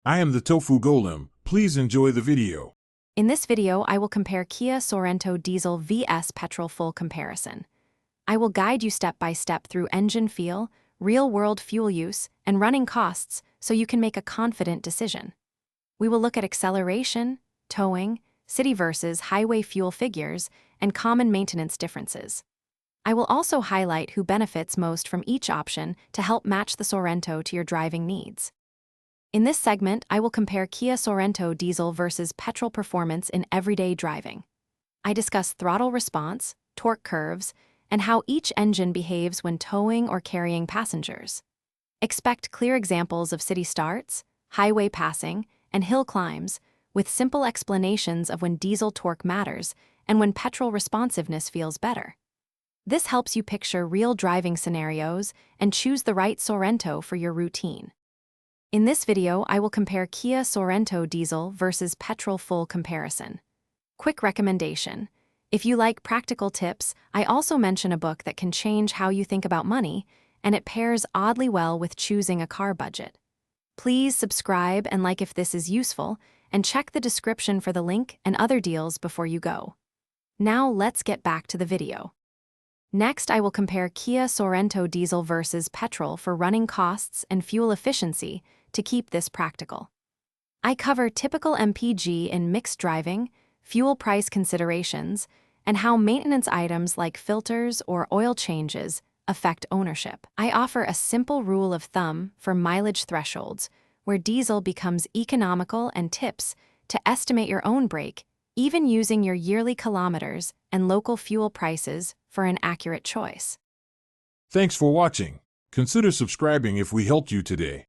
I am the Tofu Golem. Please enjoy the video. In this video, I will compare Kia Sorento diesel vs petrol full comparison. I will guide you step by step through engine feel, real-world fuel use, and running costs so you can make a confident decision. We will look at acceleration, towing, city versus highway fuel figures, and common maintenance differences. I will also highlight who benefits most from each option to help match the Sorento to your driving needs. In this segment, I will compare Kia Sorento diesel versus petrol performance in everyday driving. I discuss throttle response, torque curves, and how each engine behaves when towing or carrying passengers. Expect clear examples of city starts, highway passing, and hill climbs, with simple explanations of when diesel torque matters and when petrol responsiveness feels better. This helps you picture real driving scenarios and choose the right Sorento for your routine. In this video, I will compare Kia Sorento diesel versus petrol full comparison. Quick recommendation: if you like practical tips, I also mention a book that can change how you think about money, and it pairs oddly well with choosing a car budget. Please subscribe and like if this is useful, and check the description for the link and other deals before you go. Now let's get back to the video. Next, I will compare Kia Sorento diesel versus petrol for running costs and fuel efficiency to keep this practical. I cover typical MPG in mixed driving, fuel price considerations, and how maintenance items like filters or oil changes affect ownership. I offer a simple rule of thumb for mileage thresholds, where diesel becomes economical, and tips to estimate your own brake, even using your yearly kilometers and local fuel prices for an accurate choice. Thanks for watching. Consider subscribing if we helped you today.